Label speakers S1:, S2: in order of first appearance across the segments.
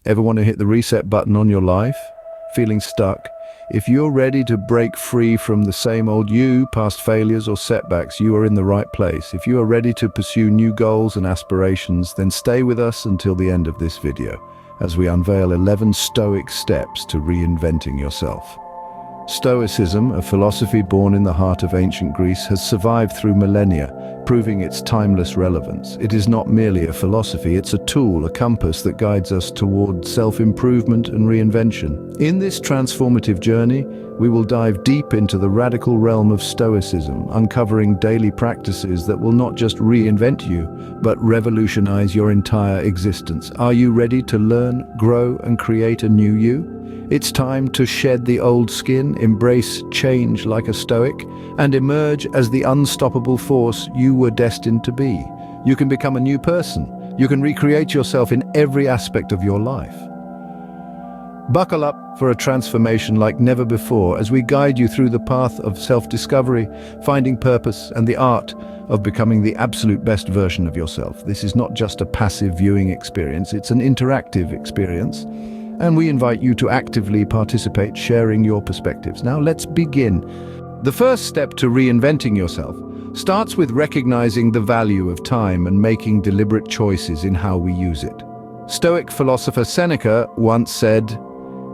S1: Ever want to hit the reset button on your life? Feeling stuck? If you're ready to break free from the same old you, past failures or setbacks, you are in the right place. If you are ready to pursue new goals and aspirations, then stay with us until the end of this video, as we unveil 11 Stoic steps to reinventing yourself. Stoicism, a philosophy born in the heart of ancient Greece, has survived through millennia, proving its timeless relevance. It is not merely a philosophy, it's a tool, a compass that guides us toward self-improvement and reinvention. In this transformative journey, we will dive deep into the radical realm of Stoicism, uncovering daily practices that will not just reinvent you, but revolutionize your entire existence. Are you ready to learn, grow, and create a new you? It's time to shed the old skin, embrace change like a Stoic, and emerge as the unstoppable force you were destined to be. You can become a new person. You can recreate yourself in every aspect of your life. Buckle up for a transformation like never before as we guide you through the path of self-discovery, finding purpose, and the art of becoming the absolute best version of yourself. This is not just a passive viewing experience, it's an interactive experience. And we invite you to actively participate, sharing your perspectives. Now let's begin. The first step to reinventing yourself starts with recognizing the value of time and making deliberate choices in how we use it. Stoic philosopher Seneca once said,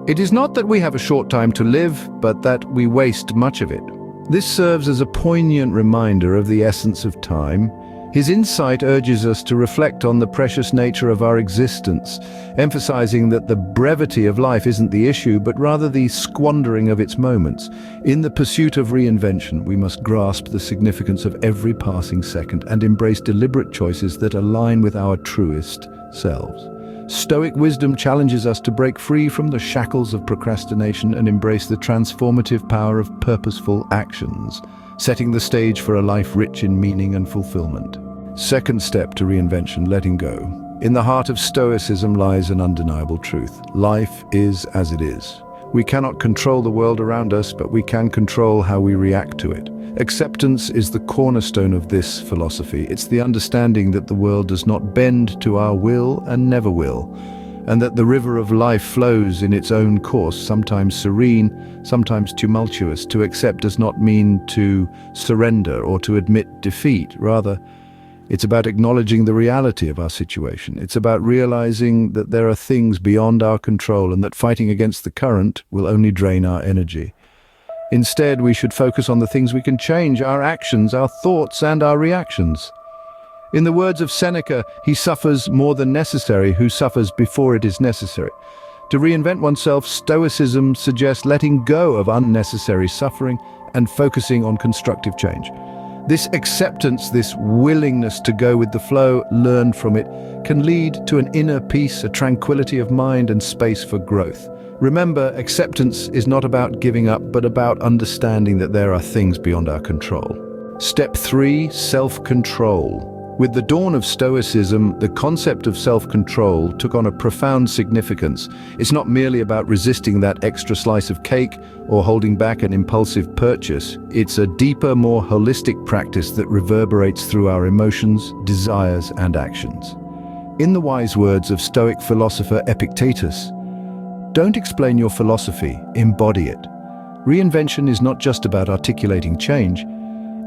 S1: "It is not that we have a short time to live, but that we waste much of it." This serves as a poignant reminder of the essence of time. His insight urges us to reflect on the precious nature of our existence, emphasizing that the brevity of life isn't the issue, but rather the squandering of its moments. In the pursuit of reinvention, we must grasp the significance of every passing second and embrace deliberate choices that align with our truest selves. Stoic wisdom challenges us to break free from the shackles of procrastination and embrace the transformative power of purposeful actions, setting the stage for a life rich in meaning and fulfillment. Second step to reinvention, letting go. In the heart of Stoicism lies an undeniable truth. Life is as it is. We cannot control the world around us, but we can control how we react to it. Acceptance is the cornerstone of this philosophy. It's the understanding that the world does not bend to our will and never will, and that the river of life flows in its own course, sometimes serene, sometimes tumultuous. To accept does not mean to surrender or to admit defeat. Rather, it's about acknowledging the reality of our situation. It's about realizing that there are things beyond our control and that fighting against the current will only drain our energy. Instead, we should focus on the things we can change: our actions, our thoughts, and our reactions. In the words of Seneca, he suffers more than necessary who suffers before it is necessary. To reinvent oneself, Stoicism suggests letting go of unnecessary suffering and focusing on constructive change. This acceptance, this willingness to go with the flow, learn from it, can lead to an inner peace, a tranquility of mind, and space for growth. Remember, acceptance is not about giving up, but about understanding that there are things beyond our control. Step 3, self-control. With the dawn of Stoicism, the concept of self-control took on a profound significance. It's not merely about resisting that extra slice of cake or holding back an impulsive purchase. It's a deeper, more holistic practice that reverberates through our emotions, desires, and actions. In the wise words of Stoic philosopher Epictetus, "Don't explain your philosophy, embody it." Reinvention is not just about articulating change.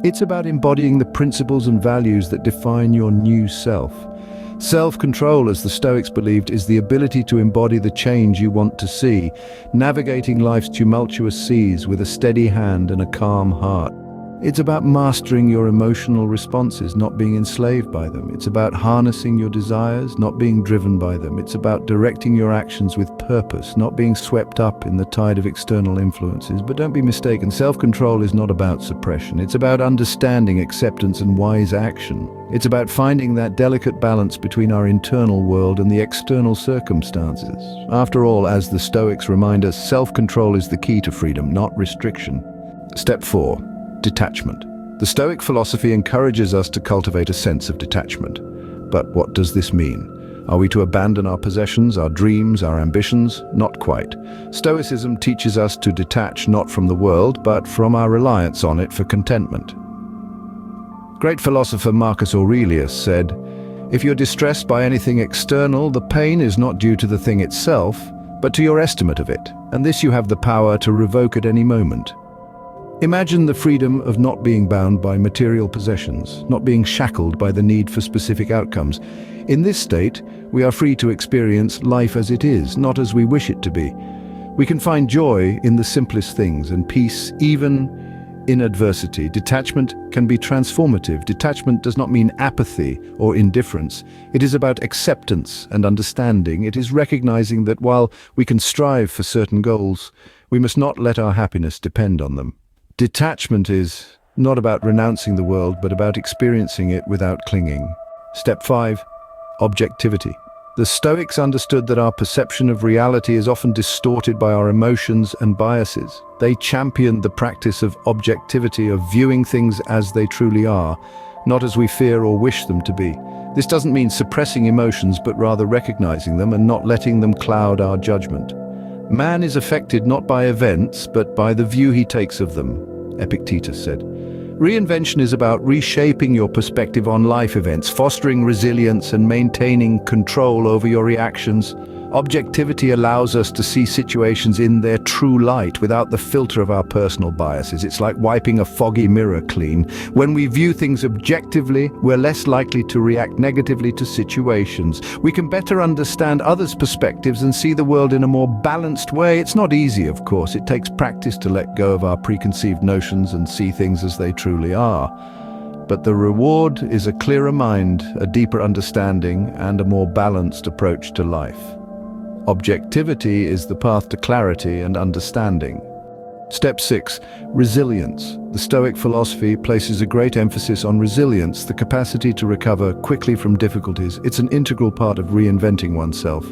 S1: It's about embodying the principles and values that define your new self. Self-control, as the Stoics believed, is the ability to embody the change you want to see, navigating life's tumultuous seas with a steady hand and a calm heart. It's about mastering your emotional responses, not being enslaved by them. It's about harnessing your desires, not being driven by them. It's about directing your actions with purpose, not being swept up in the tide of external influences. But don't be mistaken, self-control is not about suppression. It's about understanding, acceptance, and wise action. It's about finding that delicate balance between our internal world and the external circumstances. After all, as the Stoics remind us, self-control is the key to freedom, not restriction. Step 4. Detachment. The Stoic philosophy encourages us to cultivate a sense of detachment. But what does this mean? Are we to abandon our possessions, our dreams, our ambitions? Not quite. Stoicism teaches us to detach not from the world, but from our reliance on it for contentment. Great philosopher Marcus Aurelius said, If you're distressed by anything external, the pain is not due to the thing itself, but to your estimate of it, and this you have the power to revoke at any moment. Imagine the freedom of not being bound by material possessions, not being shackled by the need for specific outcomes. In this state, we are free to experience life as it is, not as we wish it to be. We can find joy in the simplest things and peace even in adversity. Detachment can be transformative. Detachment does not mean apathy or indifference. It is about acceptance and understanding. It is recognizing that while we can strive for certain goals, we must not let our happiness depend on them. Detachment is not about renouncing the world, but about experiencing it without clinging. Step 5. Objectivity. The Stoics understood that our perception of reality is often distorted by our emotions and biases. They championed the practice of objectivity, of viewing things as they truly are, not as we fear or wish them to be. This doesn't mean suppressing emotions, but rather recognizing them and not letting them cloud our judgment. Man is affected not by events, but by the view he takes of them, Epictetus said. Reinvention is about reshaping your perspective on life events, fostering resilience and maintaining control over your reactions. Objectivity allows us to see situations in their true light without the filter of our personal biases. It's like wiping a foggy mirror clean. When we view things objectively, we're less likely to react negatively to situations. We can better understand others' perspectives and see the world in a more balanced way. It's not easy, of course. It takes practice to let go of our preconceived notions and see things as they truly are. But the reward is a clearer mind, a deeper understanding, and a more balanced approach to life. Objectivity is the path to clarity and understanding. Step 6. Resilience. The Stoic philosophy places a great emphasis on resilience, the capacity to recover quickly from difficulties. It's an integral part of reinventing oneself.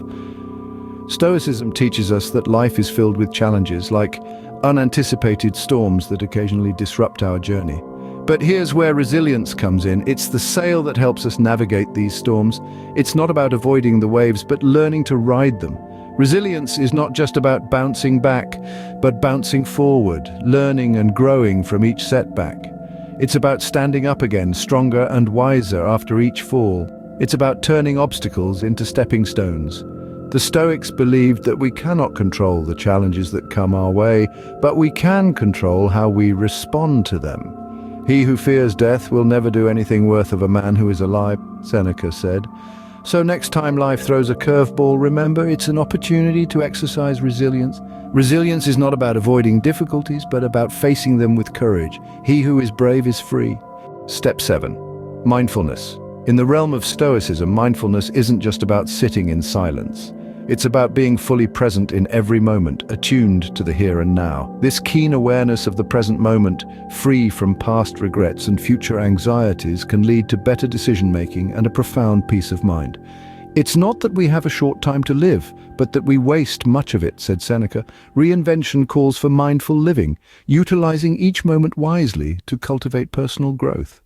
S1: Stoicism teaches us that life is filled with challenges, like unanticipated storms that occasionally disrupt our journey. But here's where resilience comes in. It's the sail that helps us navigate these storms. It's not about avoiding the waves, but learning to ride them. Resilience is not just about bouncing back, but bouncing forward, learning and growing from each setback. It's about standing up again, stronger and wiser after each fall. It's about turning obstacles into stepping stones. The Stoics believed that we cannot control the challenges that come our way, but we can control how we respond to them. He who fears death will never do anything worth of a man who is alive, Seneca said. So next time life throws a curveball, remember it's an opportunity to exercise resilience. Resilience is not about avoiding difficulties, but about facing them with courage. He who is brave is free. Step 7. Mindfulness. In the realm of Stoicism, mindfulness isn't just about sitting in silence. It's about being fully present in every moment, attuned to the here and now. This keen awareness of the present moment, free from past regrets and future anxieties, can lead to better decision-making and a profound peace of mind. It's not that we have a short time to live, but that we waste much of it, said Seneca. Reinvention calls for mindful living, utilizing each moment wisely to cultivate personal growth.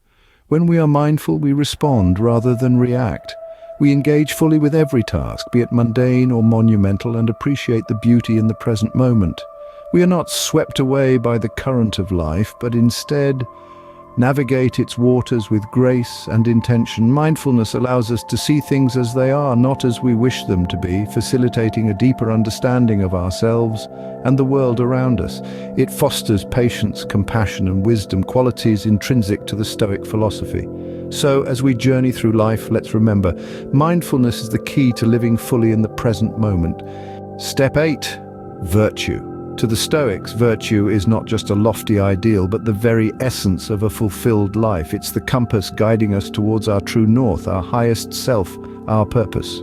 S1: When we are mindful, we respond rather than react. We engage fully with every task, be it mundane or monumental, and appreciate the beauty in the present moment. We are not swept away by the current of life, but instead navigate its waters with grace and intention. Mindfulness allows us to see things as they are, not as we wish them to be, facilitating a deeper understanding of ourselves and the world around us. It fosters patience, compassion, and wisdom, qualities intrinsic to the Stoic philosophy. So, as we journey through life, let's remember, mindfulness is the key to living fully in the present moment. Step 8. Virtue. To the Stoics, virtue is not just a lofty ideal, but the very essence of a fulfilled life. It's the compass guiding us towards our true north, our highest self, our purpose.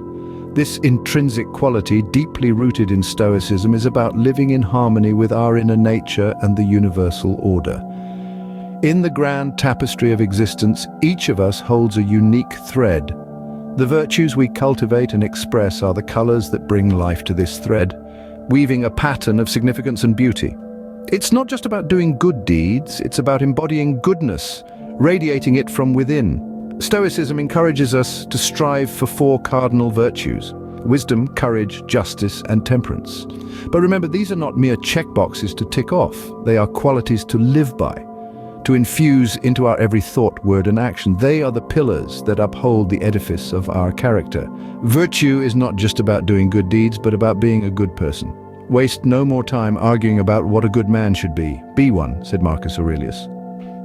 S1: This intrinsic quality, deeply rooted in Stoicism, is about living in harmony with our inner nature and the universal order. In the grand tapestry of existence, each of us holds a unique thread. The virtues we cultivate and express are the colors that bring life to this thread, weaving a pattern of significance and beauty. It's not just about doing good deeds, it's about embodying goodness, radiating it from within. Stoicism encourages us to strive for 4 cardinal virtues: wisdom, courage, justice, and temperance. But remember, these are not mere checkboxes to tick off. They are qualities to live by. to infuse into our every thought, word, and action. They are the pillars that uphold the edifice of our character. Virtue is not just about doing good deeds, but about being a good person. Waste no more time arguing about what a good man should be. Be one, said Marcus Aurelius.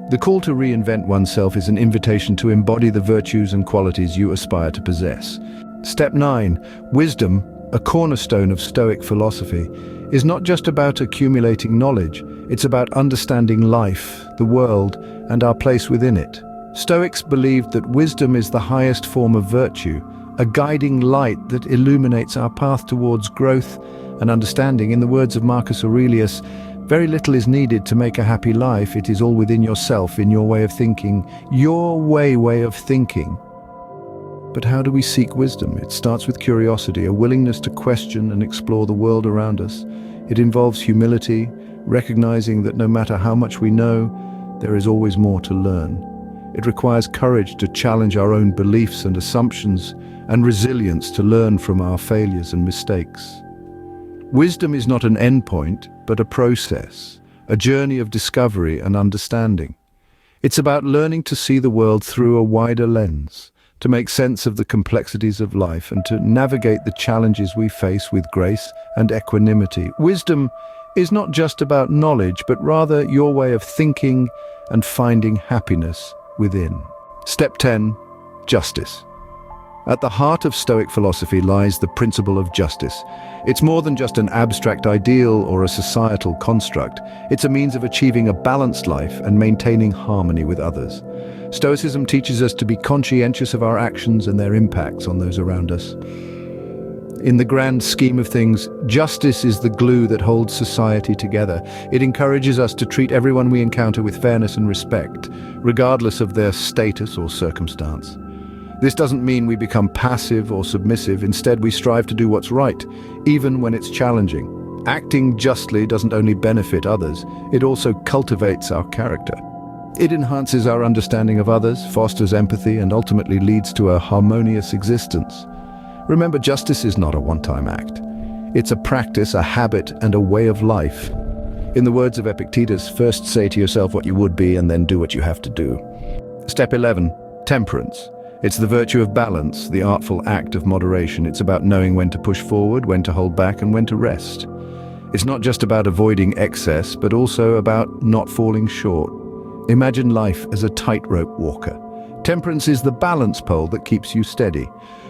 S1: The call to reinvent oneself is an invitation to embody the virtues and qualities you aspire to possess. Step 9. Wisdom, a cornerstone of Stoic philosophy, is not just about accumulating knowledge. It's about understanding life, the world, and our place within it. Stoics believed that wisdom is the highest form of virtue, a guiding light that illuminates our path towards growth and understanding. In the words of Marcus Aurelius, very little is needed to make a happy life. It is all within yourself, in your way of thinking, your way of thinking. But how do we seek wisdom? It starts with curiosity, a willingness to question and explore the world around us. It involves humility, recognizing that no matter how much we know, there is always more to learn. It requires courage to challenge our own beliefs and assumptions, and resilience to learn from our failures and mistakes. Wisdom is not an endpoint, but a process, a journey of discovery and understanding. It's about learning to see the world through a wider lens, to make sense of the complexities of life, and to navigate the challenges we face with grace and equanimity. Wisdom is not just about knowledge, but rather your way of thinking and finding happiness within. Step 10. Justice. At the heart of Stoic philosophy lies the principle of justice. It's more than just an abstract ideal or a societal construct. It's a means of achieving a balanced life and maintaining harmony with others. Stoicism teaches us to be conscientious of our actions and their impacts on those around us. In the grand scheme of things, justice is the glue that holds society together. It encourages us to treat everyone we encounter with fairness and respect, regardless of their status or circumstance. This doesn't mean we become passive or submissive. Instead, we strive to do what's right, even when it's challenging. Acting justly doesn't only benefit others, it also cultivates our character. It enhances our understanding of others, fosters empathy, and ultimately leads to a harmonious existence. Remember, justice is not a one-time act. It's a practice, a habit, and a way of life. In the words of Epictetus, first say to yourself what you would be and then do what you have to do. Step 11. Temperance. It's the virtue of balance, the artful act of moderation. It's about knowing when to push forward, when to hold back, and when to rest. It's not just about avoiding excess, but also about not falling short. Imagine life as a tightrope walker. Temperance is the balance pole that keeps you steady.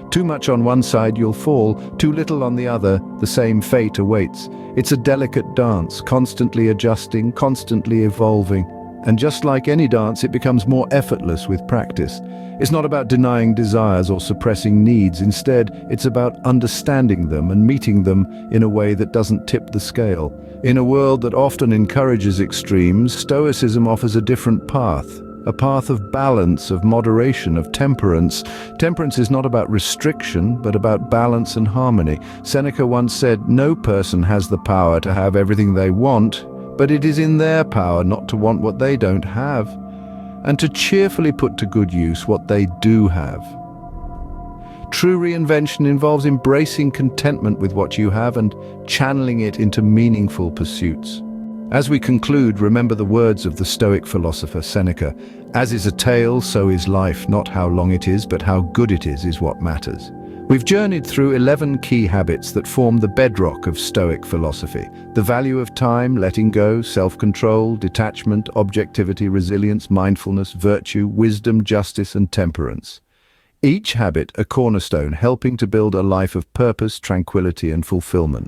S1: Too much on one side, you'll fall. Too little on the other, the same fate awaits. It's a delicate dance, constantly adjusting, constantly evolving. And just like any dance, it becomes more effortless with practice. It's not about denying desires or suppressing needs. Instead, it's about understanding them and meeting them in a way that doesn't tip the scale. In a world that often encourages extremes, Stoicism offers a different path. A path of balance, of moderation, of temperance. Temperance is not about restriction, but about balance and harmony. Seneca once said, "No person has the power to have everything they want, but it is in their power not to want what they don't have, and to cheerfully put to good use what they do have." True reinvention involves embracing contentment with what you have and channeling it into meaningful pursuits. As we conclude, remember the words of the Stoic philosopher Seneca, "As is a tale, so is life. Not how long it is, but how good it is what matters." We've journeyed through 11 key habits that form the bedrock of Stoic philosophy. The value of time, letting go, self-control, detachment, objectivity, resilience, mindfulness, virtue, wisdom, justice, and temperance. Each habit a cornerstone, helping to build a life of purpose, tranquility, and fulfillment.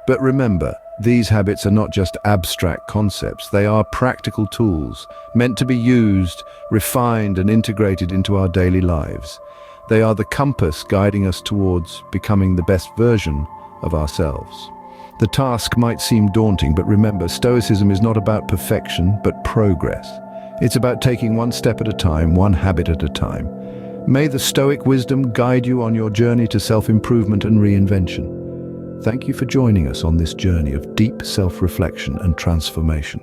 S1: But remember, these habits are not just abstract concepts. They are practical tools, meant to be used, refined, and integrated into our daily lives. They are the compass guiding us towards becoming the best version of ourselves. The task might seem daunting, but remember, Stoicism is not about perfection, but progress. It's about taking one step at a time, one habit at a time. May the Stoic wisdom guide you on your journey to self-improvement and reinvention. Thank you for joining us on this journey of deep self-reflection and transformation.